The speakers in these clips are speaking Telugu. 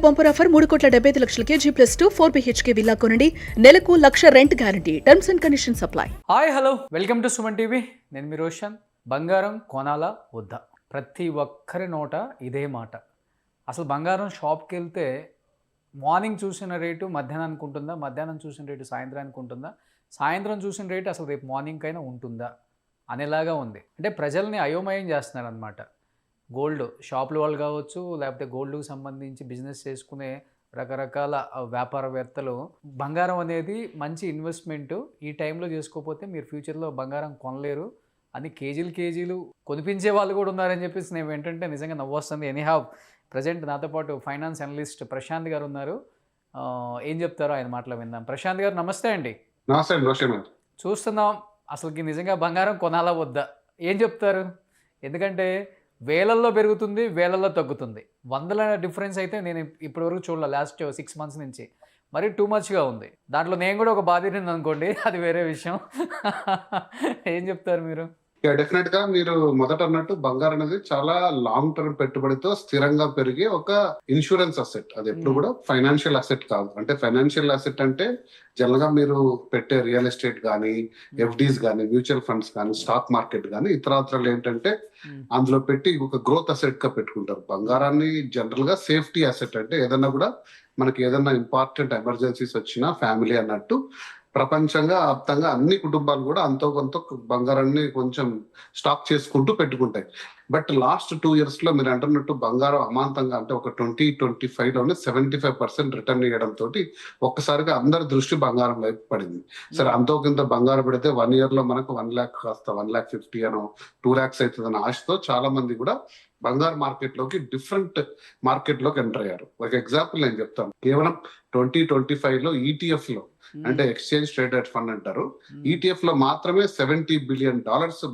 బంపర్ ఆఫర్ 3,75,00,000కి G+2 4 BHK విల్లా కొనండి. నెలకు 1,00,000 rent guarantee. Terms and conditions apply. Hi hello welcome to Suman TV. నేను మీ రోషన్. బంగారం కొనాలా వద్దా, ప్రతి ఒక్కరి నోట ఇదే మాట. అసలు బంగారం షాప్కి వెళ్తే మార్నింగ్ చూసిన రేటు మధ్యాహ్నానికి ఉంటుందా, మధ్యాహ్నం చూసిన రేటు సాయంత్రానికి ఉంటుందా, సాయంత్రం చూసిన రేటు అసలు రేపు మార్నింగ్కైనా ఉంటుందా అనేలాగా ఉంది. అంటే ప్రజల్ని అయోమయం చేస్తున్నారు అనమాట. గోల్డ్ షాపుల వాళ్ళు కావచ్చు, లేకపోతే గోల్డ్కి సంబంధించి బిజినెస్ చేసుకునే రకరకాల వ్యాపారవేత్తలు బంగారం అనేది మంచి ఇన్వెస్ట్మెంటు, ఈ టైంలో చేసుకోకపోతే మీరు ఫ్యూచర్లో బంగారం కొనలేరు అని కేజీలు కొనిపించే వాళ్ళు కూడా ఉన్నారని చెప్పేసి నేను ఏంటంటే నిజంగా నవ్వొస్తుంది. ఎనీహావ్ ప్రజెంట్ నాతో పాటు ఫైనాన్స్ అనలిస్ట్ ప్రశాంత్ గారు ఉన్నారు. ఏం చెప్తారో ఆయన మాటలో విందాం. ప్రశాంత్ గారు నమస్తే అండి. చూస్తున్నాం అసలుకి నిజంగా బంగారం కొనాలా వద్దా, ఏం చెప్తారు? ఎందుకంటే వేలల్లో పెరుగుతుంది, వేలల్లో తగ్గుతుంది. వందల డిఫరెన్స్ అయితే నేను ఇప్పటివరకు చూడలే లాస్ట్ 6 months నుంచి. మరి టూ మచ్గా ఉంది. దాంట్లో నేను కూడా ఒక బాధ్యత అనుకోండి, అది వేరే విషయం. ఏం చెప్తారు మీరు? డెఫినెట్ గా మీరు మొదట అన్నట్టు బంగారం అనేది చాలా లాంగ్ టర్మ్ పెట్టుబడితో స్థిరంగా పెరిగే ఒక ఇన్సూరెన్స్ అసెట్. అది ఎప్పుడు కూడా ఫైనాన్షియల్ అసెట్ కాదు. అంటే ఫైనాన్షియల్ అసెట్ అంటే జనరల్ గా మీరు పెట్టే రియల్ ఎస్టేట్ కానీ, ఎఫ్డీస్ కానీ, మ్యూచువల్ ఫండ్స్ కానీ, స్టాక్ మార్కెట్ కానీ, ఇతరాత్రలు ఏంటంటే అందులో పెట్టి ఒక గ్రోత్ అసెట్ గా పెట్టుకుంటారు. బంగారాన్ని జనరల్ గా సేఫ్టీ అసెట్, అంటే ఏదన్నా కూడా మనకి ఏదన్నా ఇంపార్టెంట్ ఎమర్జెన్సీస్ వచ్చినా ఫ్యామిలీ అన్నట్టు ప్రపంచంగా ఆప్తంగా అన్ని కుటుంబాలు కూడా అంతో కొంత బంగారాన్ని కొంచెం స్టాక్ చేసుకుంటూ పెట్టుకుంటాయి. బట్ లాస్ట్ 2 years లో మీరు అంటున్నట్టు బంగారం అమాంతంగా, అంటే ఒక 2025 లోనే 75% రిటర్న్ ఇవ్వడంతో ఒక్కసారిగా అందరి దృష్టి బంగారం వైపు పడింది. సరే అంతో కొంత బంగారం పెడితే 1 year లో మనకు 1 lakh కాస్త 1,50,000 అనో 2 lakhs అవుతుందన్న ఆశతో చాలా మంది కూడా బంగారు మార్కెట్ లోకి డిఫరెంట్ మార్కెట్ లోకి ఎంటర్ అయ్యారు. ఒక ఎగ్జాంపుల్ నేను చెప్తాను. కేవలం 2025 లో ETF లో, అంటే ఎక్స్చేంజ్ ట్రేడెడ్ ఫండ్ అంటారు, ETF లో మాత్రమే $70 billion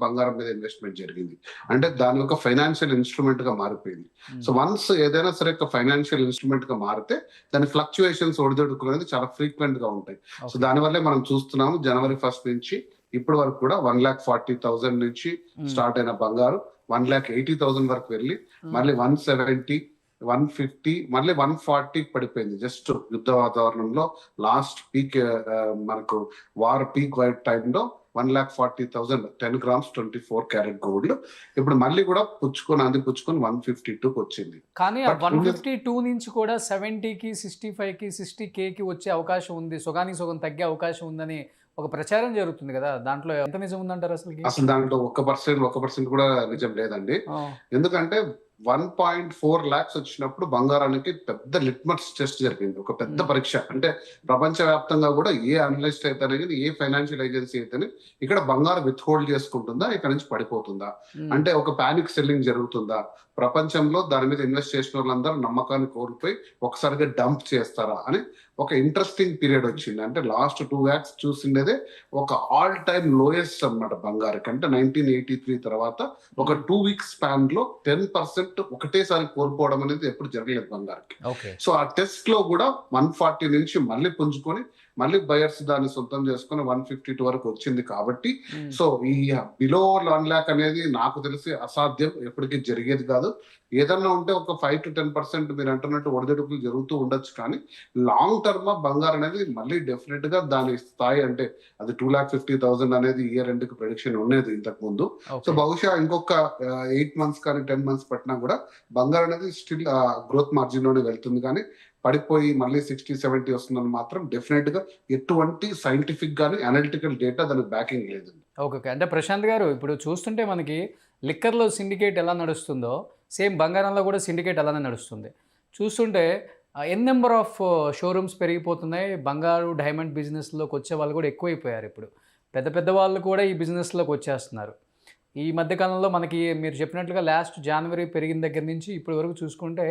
బంగారం మీద ఇన్వెస్ట్మెంట్ జరిగింది. అంటే దాని ఒక ఫైనాన్షియల్ ఇన్స్ట్రుమెంట్ గా మారిపోయింది. సో వన్స్ ఏదైనా సరే ఒక ఫైనాన్షియల్ ఇన్స్ట్రుమెంట్ గా మారితే దాని ఫ్లక్చుయేషన్స్ ఒడిదొడుకునేది చాలా ఫ్రీక్వెంట్ గా ఉంటాయి. సో దానివల్లే మనం చూస్తున్నాము January 1st నుంచి ఇప్పటి వరకు కూడా 1,40,000 నుంచి స్టార్ట్ అయిన బంగారు 1,80,000 వరకు వెళ్ళి మళ్ళీ 170, 150, మళ్ళీ 140 పడిపోయింది. జస్ట్ యుద్ధ వాతావరణంలో లాస్ట్ పీక్, మనకు వార్ పీక్ వైట్ టైంలో 1,40,000 10 grams 24 karat గోల్డ్ ఇప్పుడు మళ్ళీ కూడా పుచ్చుకొని 152కి వచ్చింది. కానీ 152 నుంచి కూడా 70కి 65కి 60Kకి వచ్చే అవకాశం ఉంది, సగానికి సగం తగ్గే అవకాశం ఉందని ఒక ప్రచారం జరుగుతుంది కదా, దాంట్లో ఎంత నిజం ఉందంటారు? అసలు దాంట్లో 1% కూడా నిజం లేదండి. ఎందుకంటే 1.4 lakhs వచ్చినప్పుడు బంగారానికి పెద్ద లిట్మస్ టెస్ట్ జరిగింది, ఒక పెద్ద పరీక్ష. అంటే ప్రపంచ వ్యాప్తంగా కూడా ఏ అనలిస్ట్ అయితేనే, ఏ ఫైనాన్షియల్ ఏజెన్సీ అయితేనే ఇక్కడ బంగారం విత్ హోల్డ్ చేసుకుంటుందా, ఇక్కడ నుంచి పడిపోతుందా, అంటే ఒక పానిక్ సెల్లింగ్ జరుగుతుందా, ప్రపంచంలో దాని మీద ఇన్వెస్ట్ చేసిన వాళ్ళందరూ నమ్మకాన్ని కోల్పోయి ఒకసారిగా డంప్ చేస్తారా అని ఒక ఇంట్రెస్టింగ్ పీరియడ్ వచ్చింది. అంటే లాస్ట్ 2 lakhs చూసిండేదే ఒక ఆల్ టైమ్ లోయెస్ట్ అన్నమాట బంగారుకి. అంటే 1983 తర్వాత ఒక 2 weeks స్పాన్ లో 10% ఒకటేసారి కోల్పోవడం అనేది ఎప్పుడు జరగలేదు బంగారుకి. సో ఆ టెస్ట్ లో కూడా 140 నుంచి మళ్ళీ పుంజుకొని మళ్ళీ బయర్స్ దాన్ని సొంతం చేసుకుని 152 వరకు వచ్చింది. కాబట్టి సో ఈ బిలో 1 lakh అనేది నాకు తెలిసి అసాధ్యం, ఎప్పటికీ జరిగేది కాదు. ఏదన్నా ఉంటే ఒక 5 to 10% మీరు అంటున్నట్టు ఒడిదొడుకులు జరుగుతూ ఉండొచ్చు, కానీ లాంగ్ టర్మ్ బంగారం అనేది మళ్ళీ డెఫినెట్ గా దాని స్థాయి, అంటే అది 2,50,000 అనేది ఇయర్ ఎండ్ కి ప్రెడిక్షన్ ఉండేది ఇంతకు ముందు. సో బహుశా ఇంకొక 8 months కానీ 10 months పట్టినా కూడా బంగారం అనేది స్టిల్ గ్రోత్ మార్జిన్ లోనే వెళ్తుంది. కానీ పడిపోయి మళ్ళీ 60-70 వస్తుందని మాత్రం డెఫినెట్ గా ఎటువంటి సైంటిఫిక్ గానీ అనలిటికల్ డేటా దానికి బ్యాకింగ్ లేదు. ఓకే. అంటే ప్రశాంత్ గారు, ఇప్పుడు చూస్తుంటే మనకి లిక్కర్లో సిండికేట్ ఎలా నడుస్తుందో సేమ్ బంగారంలో కూడా సిండికేట్ అలానే నడుస్తుంది. చూస్తుంటే నెంబర్ ఆఫ్ షోరూమ్స్ పెరిగిపోతున్నాయి. బంగారు డైమండ్ బిజినెస్లోకి వచ్చే వాళ్ళు కూడా ఎక్కువైపోయారు. ఇప్పుడు పెద్ద పెద్ద వాళ్ళు కూడా ఈ బిజినెస్లోకి వచ్చేస్తున్నారు. ఈ మధ్యకాలంలో మనకి మీరు చెప్పినట్లుగా లాస్ట్ January పెరిగిన దగ్గర నుంచి ఇప్పటి వరకు చూసుకుంటే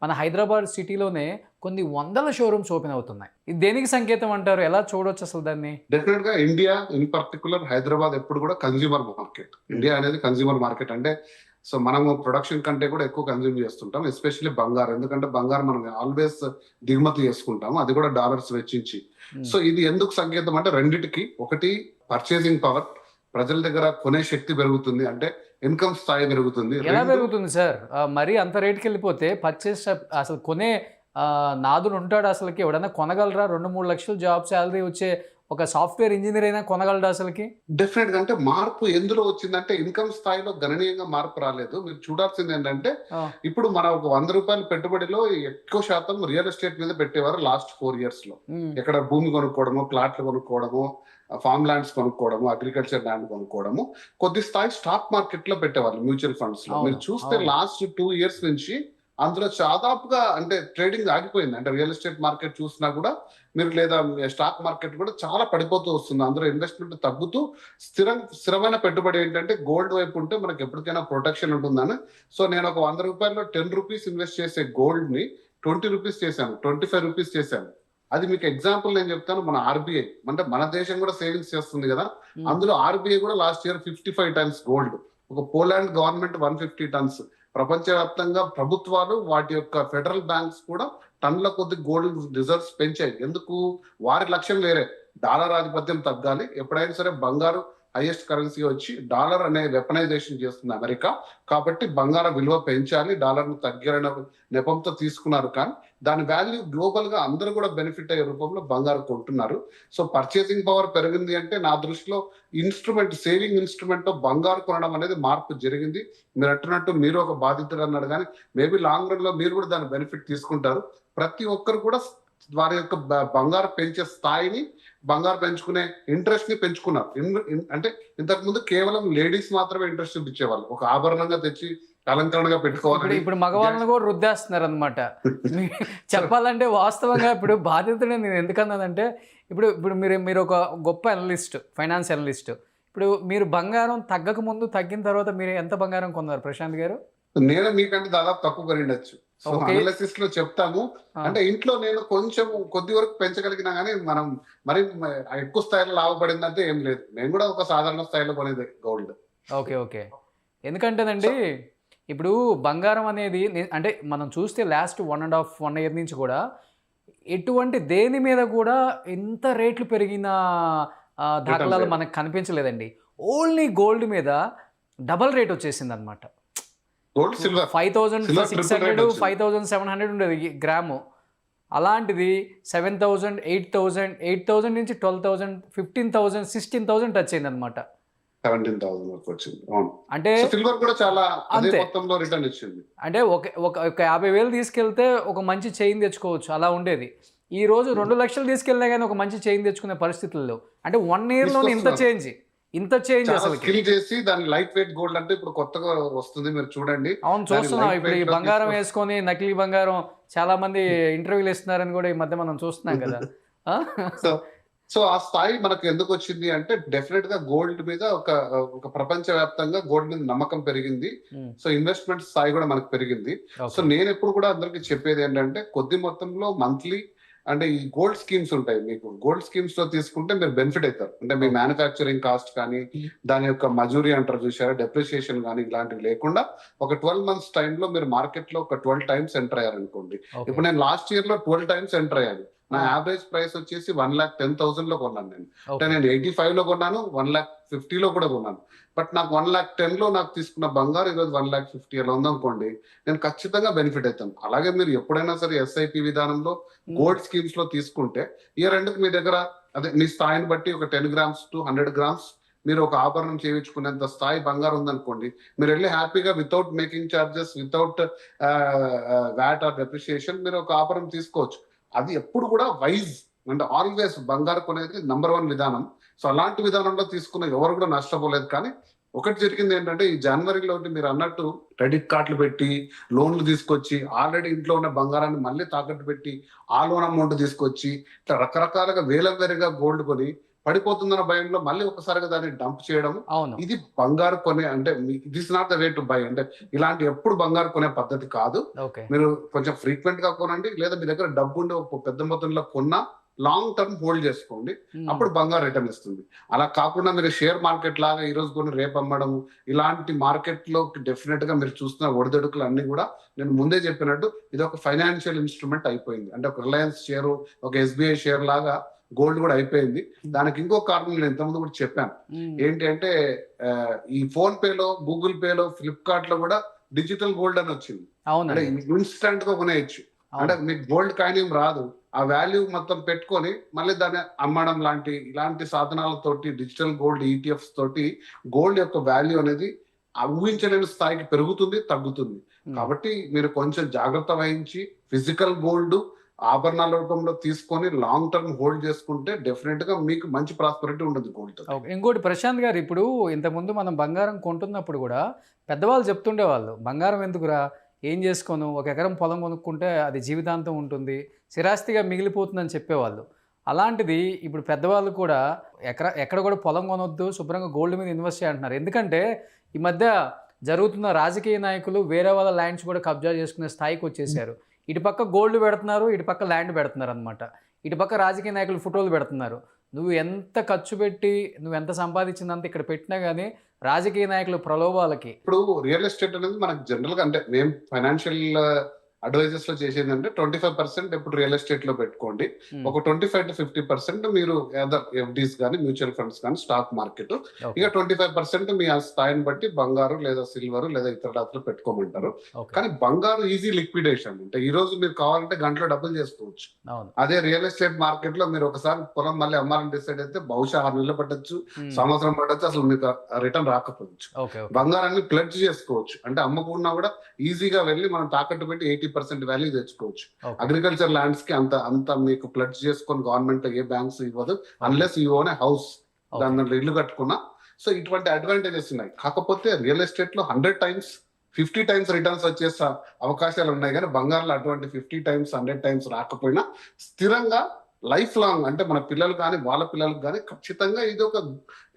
మన హైదరాబాద్ సిటీలోనే కొన్ని వందల షోరూమ్స్ ఓపెన్ అవుతున్నాయి. ఇది దేనికి సంకేతం అంటారు? ఎలా చూడొచ్చు అసలు దాన్ని? డెఫినెట్ గా ఇండియా, ఇన్ పర్టికులర్ హైదరాబాద్ ఎప్పుడు కూడా కన్స్యూమర్ మార్కెట్. ఇండియా అనేది కన్స్యూమర్ మార్కెట్. అంటే సో మనము ప్రొడక్షన్ కంటే కూడా ఎక్కువ కన్స్యూమ్ చేస్తుంటాం, ఎస్పెషల్లీ బంగారం. ఎందుకంటే బంగారం మనం ఆల్వేస్ దిగుమతి చేసుకుంటాము, అది కూడా డాలర్స్ వెచ్చించి. సో ఇది ఎందుకు సంకేతం అంటే రెండిటికి, ఒకటి పర్చేసింగ్ పవర్, ప్రజల దగ్గర కొనే శక్తి పెరుగుతుంది, అంటే ఇన్కమ్ స్థాయి పెరుగుతుంది. ఎలా పెరుగుతుంది సార్? మరి అంత రేట్కి వెళ్ళిపోతే పర్చేస్ అసలు కొనే నాదుడు ఉంటాడు అసలుకి? ఎవడన్నా కొనగలరా? 2-3 లక్షలు జాబ్ శాలరీ వచ్చే ఒక సాఫ్ట్వేర్ ఇంజనీర్ అయినా కొనగలడా అసలుకి? డెఫినెట్ గా అంటే మార్పు ఎందులో వచ్చిందంటే ఇన్కమ్ స్థాయిలో గణనీయంగా మార్పు రాలేదు. మీరు చూడాల్సింది ఏంటంటే ఇప్పుడు మన ఒక 100 రూపాయల పెట్టుబడిలో ఎక్కువ శాతం రియల్ ఎస్టేట్ మీద పెట్టేవారు లాస్ట్ 4 years లో. ఇక్కడ భూమి కొనుక్కోవడము, ప్లాట్లు కొనుక్కోవడము, ఫార్మ్ ల్యాండ్స్ కొనుక్కోవడము, అగ్రికల్చర్ ల్యాండ్ కొనుక్కోవడము, కొద్ది స్థాయి స్టాక్ మార్కెట్ లో పెట్టేవాళ్ళు, మ్యూచువల్ ఫండ్స్ లో. మీరు చూస్తే లాస్ట్ 2 years నుంచి అందులో దాదాపుగా అంటే ట్రేడింగ్ ఆగిపోయింది. అంటే రియల్ ఎస్టేట్ మార్కెట్ చూసినా కూడా మీరు, లేదా స్టాక్ మార్కెట్ కూడా చాలా పడిపోతూ వస్తుంది. అందులో ఇన్వెస్ట్మెంట్ తగ్గుతూ స్థిరమైన పెట్టుబడి ఏంటంటే గోల్డ్ వైపు ఉంటే మనకి ఎప్పటికైనా ప్రొటెక్షన్ ఉంటుందని. సో నేను ఒక 100 రూపాయల్లో 10 రూపీస్ ఇన్వెస్ట్ చేసే గోల్డ్ ని 20 రూపీస్ చేశాను, 25 రూపీస్ చేశాను. అది మీకు ఎగ్జాంపుల్ నేను చెప్తాను. మన ఆర్బీఐ అంటే మన దేశం కూడా సేవింగ్స్ చేస్తుంది కదా, అందులో ఆర్బీఐ కూడా లాస్ట్ ఇయర్ 55 tons గోల్డ్, ఒక పోలాండ్ గవర్నమెంట్ 150 tons, ప్రపంచవ్యాప్తంగా ప్రభుత్వాలు వాటి యొక్క ఫెడరల్ బ్యాంక్స్ కూడా టన్నుల కొద్ది గోల్డ్ రిజర్వ్స్ పెంచాయి. ఎందుకు? వారి లక్ష్యం వేరే, డాలర్ ఆధిపత్యం తగ్గాలి. ఎప్పుడైనా సరే బంగారు హైయెస్ట్ కరెన్సీ వచ్చి డాలర్ అనే వెపనైజేషన్ చేస్తుంది అమెరికా, కాబట్టి బంగారం విలువ పెంచాలి, డాలర్ ను తగ్గాలన్న నెపంతో తీసుకున్నారు. కానీ దాని వాల్యూ గ్లోబల్ గా అందరూ కూడా బెనిఫిట్ అయ్యే రూపంలో బంగారం కొంటున్నారు. సో పర్చేసింగ్ పవర్ పెరిగింది అంటే నా దృష్టిలో ఇన్స్ట్రుమెంట్, సేవింగ్ ఇన్స్ట్రుమెంట్ లో బంగారు కొనడం అనేది మార్పు జరిగింది. మీరు అంటున్నట్టు మీరు ఒక బాధితుడు అన్నాడు, కానీ మేబీ లాంగ్ రన్ లో మీరు కూడా దాని బెనిఫిట్ తీసుకుంటారు. ప్రతి ఒక్కరు కూడా వారి యొక్క బంగారు పెంచే స్థాయిని, బంగారు పెంచుకునే ఇంట్రెస్ట్ ని పెంచుకున్నారు. అంటే ఇంతకు ముందు కేవలం లేడీస్ మాత్రమే ఇంట్రెస్ట్ చూపించేవాళ్ళు, ఒక ఆభరణంగా తెచ్చి అలంకరణగా పెట్టుకోవాలి. ఇప్పుడు మగవాళ్ళని కూడా రుద్దేస్తున్నారు అనమాట. చెప్పాలంటే వాస్తవంగా ఇప్పుడు బాధితుడు నేను ఎందుకన్నానంటే, ఇప్పుడు ఇప్పుడు మీరు ఒక గొప్ప అనలిస్ట్, ఫైనాన్స్ అనలిస్ట్. ఇప్పుడు మీరు బంగారం తగ్గక ముందు, తగ్గిన తర్వాత మీరు ఎంత బంగారం కొన్నారు ప్రశాంత్ గారు? నేను మీకంటే దాదాపు తక్కువ కొనిండొచ్చు. సో అనాలిసిస్ లో చెప్తాము. అంటే ఇంట్లో నేను కొంచెం కొద్ది వరకు పెంచగలిగినా కానీ మనం మరి ఎక్కువ స్థాయిలో లాభపడిందంటే ఏం లేదు. నేను కూడా ఒక సాధారణ స్థాయిలో కొనేది గోల్డ్. ఓకే. ఎందుకంటేనండి ఇప్పుడు బంగారం అనేది అంటే మనం చూస్తే లాస్ట్ 1.5 year నుంచి కూడా ఎటువంటి దేని మీద కూడా ఎంత రేట్లు పెరిగిన దాఖలాలు మనకు కనిపించలేదండి. ఓన్లీ గోల్డ్ మీద డబల్ రేట్ వచ్చేసింది అనమాట. గోల్డ్, సిల్వర్ 5,600, 5,700 ఉండేది గ్రాము. అలాంటిది 7,000, 8,000, 8,000 నుంచి 12,000, 15,000, 16,000 టచ్ అయింది అనమాట. 17,000 వరకు వచ్చింది. అంటే సిల్వర్ కూడా చాలా అదే మొత్తంలో రిటర్న్ ఇచ్చింది. అంటే ఒక 50,000 తీసుకెళ్తే ఒక మంచి చైన్ తెచ్చుకోవచ్చు, అలా ఉండేది. ఈ రోజు 2 లక్షలు తీసుకెళ్ళినా కానీ ఒక మంచి చైన్ తెచ్చుకునే పరిస్థితుల్లో, అంటే 1 year లోనే ఇంత చేంజ్ అసలు స్కిల్ చేసి దాని లైట్ వెయిట్ గోల్డ్ అంటే ఇప్పుడు కొత్తగా వస్తుంది, మీరు చూడండి. అవును, చూస్తున్నాం. ఇప్పుడు ఈ బంగారం వేసుకొని నకిలీ బంగారం చాలా మంది ఇంటర్వ్యూలు ఇస్తున్నారని కూడా ఈ మధ్య మనం చూస్తున్నాం కదా. సో ఆ స్థాయి మనకు ఎందుకు వచ్చింది అంటే డెఫినెట్ గా గోల్డ్ మీద ఒక ప్రపంచ వ్యాప్తంగా గోల్డ్ మీద నమ్మకం పెరిగింది. సో ఇన్వెస్ట్మెంట్ స్థాయి కూడా మనకు పెరిగింది. సో నేను ఎప్పుడు కూడా అందరికి చెప్పేది ఏంటంటే కొద్ది మొత్తంలో మంత్లీ అంటే ఈ గోల్డ్ స్కీమ్స్ ఉంటాయి. మీకు గోల్డ్ స్కీమ్స్ లో తీసుకుంటే మీరు బెనిఫిట్ అవుతారు. అంటే మీ మ్యానుఫ్యాక్చరింగ్ కాస్ట్ కానీ, దాని యొక్క మజూరీ అంటారు చూసారా, డెప్రిసియేషన్ కానీ ఇలాంటివి లేకుండా ఒక 12 months టైంలో మీరు మార్కెట్ లో ఒక 12 times ఎంటర్ అయ్యారనుకోండి. ఇప్పుడు నేను లాస్ట్ ఇయర్ లో 12 times ఎంటర్ అయ్యాను. నా యావరేజ్ ప్రైస్ వచ్చేసి 1,10,000 లో కొన్నాను నేను. అంటే నేను 85 లో కొన్నాను, 1,50,000 లో కూడా కొన్నాను. బట్ నాకు 1,10,000 లో నాకు తీసుకున్న బంగారు ఈరోజు 1,50,000 అలా ఉందనుకోండి, నేను ఖచ్చితంగా బెనిఫిట్ అవుతాను. అలాగే మీరు ఎప్పుడైనా సరే ఎస్ఐపి విధానంలో గోల్డ్ స్కీమ్స్ లో తీసుకుంటే ఇయర్ ఎండ్కి మీ దగ్గర అదే మీ స్థాయిని బట్టి ఒక 10 grams to 100 grams మీరు ఒక ఆభరణం చేయించుకునేంత స్థాయి బంగారు ఉందనుకోండి, మీరు వెళ్ళి హ్యాపీగా without making charges, without VAT or depreciation మీరు ఒక ఆభరణం తీసుకోవచ్చు. అది ఎప్పుడు కూడా వైజ్ అంటే ఆల్వేస్ బంగారు కొనేది నంబర్ 1 విధానం. సో అలాంటి విధానంలో తీసుకున్న ఎవరు కూడా నష్టపోలేదు. కానీ ఒకటి జరిగింది ఏంటంటే ఈ జనవరిలో మీరు అన్నట్టు క్రెడిట్ కార్డులు పెట్టి లోన్లు తీసుకొచ్చి ఆల్రెడీ ఇంట్లో ఉన్న బంగారాన్ని మళ్ళీ తాకట్టు పెట్టి ఆ లోన్ అమౌంట్ తీసుకొచ్చి ఇట్లా రకరకాలుగా వేలవేరుగా గోల్డ్ కొని పడిపోతుందన్న భయంలో మళ్ళీ ఒకసారిగా దాన్ని డంప్ చేయడం, ఇది బంగారు కొనే అంటే this not the way to buy. అంటే ఇలాంటి ఎప్పుడు బంగారు కొనే పద్ధతి కాదు. మీరు కొంచెం ఫ్రీక్వెంట్ గా కొనండి, లేదా మీ దగ్గర డబ్బు ఉండి ఒక పెద్ద మొత్తంలో కొన్నా లాంగ్ టర్మ్ హోల్డ్ చేసుకోండి, అప్పుడు బంగారు రిటర్న్ ఇస్తుంది. అలా కాకుండా మీరు షేర్ మార్కెట్ లాగా ఈ రోజు కొని రేపు అమ్మడం, ఇలాంటి మార్కెట్ లో డెఫినెట్ గా మీరు చూస్తున్న ఒడిదొడుకులు అన్ని కూడా నేను ముందే చెప్పినట్టు ఇది ఒక ఫైనాన్షియల్ ఇన్స్ట్రుమెంట్ అయిపోయింది. అంటే ఒక రిలయన్స్ షేర్, ఒక ఎస్బీఐ షేర్ లాగా గోల్డ్ కూడా అయిపోయింది. దానికి ఇంకో కారణం నేను ఇంతకుముందు కూడా చెప్పాను. ఏంటి అంటే ఈ ఫోన్ పేలో, గూగుల్ పేలో, ఫ్లిప్కార్ట్ లో కూడా డిజిటల్ గోల్డ్ అని వచ్చింది. అంటే ఇన్స్టెంట్ గా కొనేయచ్చు. అంటే మీకు గోల్డ్ కాయిన్ ఏం రాదు. ఆ వాల్యూ మొత్తం పెట్టుకొని మళ్ళీ దాన్ని అమ్మడం ఇలాంటి సాధనాలతోటి డిజిటల్ గోల్డ్ ఈటీఎఫ్స్ తోటి గోల్డ్ యొక్క వాల్యూ అనేది ఊహించలేని స్థాయికి పెరుగుతుంది, తగ్గుతుంది. కాబట్టి మీరు కొంచెం జాగ్రత్త వహించి ఫిజికల్ గోల్డ్ ఆభరణాల రూపంలో తీసుకొని లాంగ్ టర్మ్ హోల్డ్ చేసుకుంటే డెఫినెట్ గా మీకు మంచి ప్రాస్పరిటీ ఉంటుంది గోల్డ్. ఇంకోటి ప్రశాంత్ గారు, ఇప్పుడు ఇంతకుముందు మనం బంగారం కొంటున్నప్పుడు కూడా పెద్దవాళ్ళు చెప్తుండేవాళ్ళు, బంగారం ఎందుకురా, ఏం చేసుకోను, 1 ఎకరం పొలం కొనుక్కుంటే అది జీవితాంతం ఉంటుంది, స్థిరాస్తిగా మిగిలిపోతుందని చెప్పేవాళ్ళు. అలాంటిది ఇప్పుడు పెద్దవాళ్ళు కూడా ఎక్కడ కూడా పొలం కొనొద్దు, శుభ్రంగా గోల్డ్ మీద ఇన్వెస్ట్ చేయంటున్నారు. ఎందుకంటే ఈ మధ్య జరుగుతున్న రాజకీయ నాయకులు వేరే వాళ్ళ ల్యాండ్స్ కూడా కబ్జా చేసుకునే స్థాయికి వచ్చేసారు. ఇటుపక్క గోల్డ్ పెడుతున్నారు, ఇటుపక్క ల్యాండ్ పెడుతున్నారు అనమాట. ఇటుపక్క రాజకీయ నాయకులు ఫోటోలు పెడుతున్నారు. నువ్వు ఎంత ఖర్చు పెట్టి నువ్వు ఎంత సంపాదించిందంత ఇక్కడ పెట్టినా కానీ రాజకీయ నాయకులు ప్రలోభాలకి. ఇప్పుడు రియల్ ఎస్టేట్ అనేది మనకు జనరల్ గా, అంటే మేము ఫైనాన్షియల్ అడ్వైజర్స్ లో చేసేది అంటే 25% ఎప్పుడు రియల్ ఎస్టేట్ లో పెట్టుకోండి. ఒక 25 to 50% మీరు ఎఫ్డీస్ కానీ, మ్యూచువల్ ఫండ్స్ కానీ, స్టాక్ మార్కెట్. ఇక 25% మీ స్థాయిని బట్టి బంగారు లేదా సిల్వర్ లేదా ఇతర డాక్టర్లు పెట్టుకోమంటారు. కానీ బంగారు ఈజీ లిక్విడేషన్. అంటే ఈ రోజు మీరు కావాలంటే గంటలో డబ్బులు చేసుకోవచ్చు. అదే రియల్ ఎస్టేట్ మార్కెట్ లో మీరు ఒకసారి పొలం మళ్ళీ అమ్మాలని డిసైడ్ అయితే బహుశా 6 నెలలు పట్టచ్చు, సంవత్సరం పట్టచ్చు, అసలు మీకు రిటర్న్ రాకపోవచ్చు. బంగారాన్ని ప్లెడ్జ్ చేసుకోవచ్చు. అంటే అమ్ముకున్నా కూడా ఈజీగా వెళ్ళి మనం తాకట్టు పెట్టి 80% వాల్యూ తెచ్చుకోవచ్చు. అగ్రికల్చర్ ల్యాండ్స్ కి అంత మీకు ప్లెడ్జ్ చేసుకొని గవర్నమెంట్ ఏ బ్యాంక్స్ ఇవ్వదు unless you own A house, దాంట్లో ఇల్లు కట్టుకున్నా. సో ఇటువంటి అడ్వాంటేజెస్ ఉన్నాయి. కాకపోతే రియల్ ఎస్టేట్ లో 100 times 50 times రిటర్న్స్ వచ్చేసే అవకాశాలు ఉన్నాయి. కానీ బంగారంలో అటువంటి 50 times 100 times రాకపోయినా స్థిరంగా లైఫ్ లాంగ్, అంటే మన పిల్లలు కానీ వాళ్ళ పిల్లలకు కానీ ఖచ్చితంగా ఇది ఒక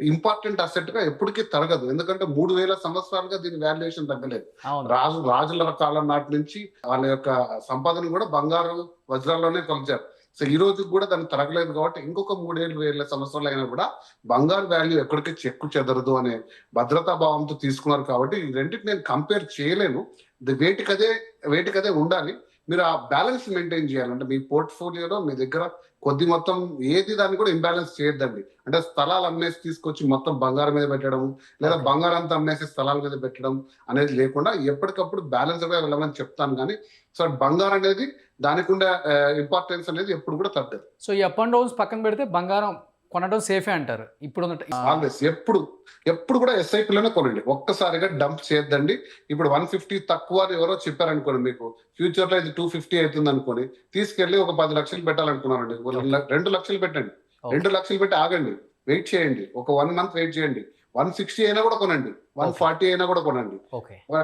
ఇంపార్టెంట్ అసెట్ గా ఎప్పటికీ తరగదు. ఎందుకంటే 3000 సంవత్సరాలుగా దీని వాల్యుయేషన్ తగ్గలేదు. రాజుల కాలం నాటి నుంచి వాళ్ళ యొక్క సంపాదన కూడా బంగారు వజ్రాల్లోనే కొలిచారు. సో ఈ రోజు కూడా దాన్ని తరగలేదు. కాబట్టి ఇంకొక 3000 సంవత్సరాలు అయినా కూడా బంగారు వాల్యూ ఎక్కడికి చెక్కు చెదరదు అనే భద్రతా భావంతో తీసుకున్నారు. కాబట్టి ఈ రెండింటిని నేను కంపేర్ చేయలేను. వేటికదే ఉండాలి. మీరు ఆ బ్యాలెన్స్ మెయింటైన్ చేయాలంటే మీ పోర్ట్ఫోలియోలో మీ దగ్గర కొద్ది మొత్తం ఏది దాన్ని కూడా ఇంబ్యాలెన్స్ చేయొద్దండి. అంటే స్థలాలు అమ్మేసి తీసుకొచ్చి మొత్తం బంగారం మీద పెట్టడం, లేదా బంగారంతో అమ్మేసి స్థలాల మీద పెట్టడం అనేది లేకుండా ఎప్పటికప్పుడు బ్యాలెన్స్ గా వెళ్ళమని చెప్తాను. కానీ సో బంగారం అనేది దానికి ఉండే ఇంపార్టెన్స్ అనేది ఎప్పుడు కూడా తగ్గదు. సో ఈ అప్ అండ్ డౌన్స్ పక్కన పెడితే బంగారం కొనడం సేఫే అంటారు ఇప్పుడు? ఆల్వేస్ ఎప్పుడు కూడా ఎస్ఐపిలోనే కొనండి. ఒక్కసారిగా డంప్ చేయొద్దండి. ఇప్పుడు 150 తక్కువ అని ఎవరో చెప్పారనుకోండి, మీకు ఫ్యూచర్ లో ఇది 250 అవుతుంది అనుకోని తీసుకెళ్లి ఒక 10 లక్షలు పెట్టాలనుకున్నారండి, 2 లక్షలు పెట్టండి. 2 లక్షలు పెట్టి ఆగండి, వెయిట్ చేయండి, ఒక 1 month వెయిట్ చేయండి. 160 అయినా కూడా కొనండి, 140 అయినా కూడా కొనండి.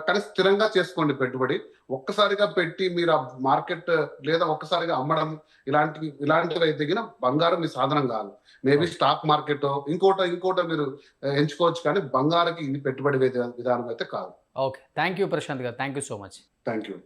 కానీ స్థిరంగా చేసుకోండి పెట్టుబడి. ఒక్కసారిగా పెట్టి మీరు ఆ మార్కెట్ లేదా ఒక్కసారిగా అమ్మడం ఇలాంటివి అయితే దిగిన బంగారం మీ సాధనం కాదు. మేబీ స్టాక్ మార్కెట్ ఇంకోటో మీరు ఎంచుకోవచ్చు, కానీ బంగారానికి ఇది పెట్టుబడి విధానం అయితే కాదు. ఓకే, థ్యాంక్ యూ ప్రశాంత్ గారు, thank you so much. Thank you.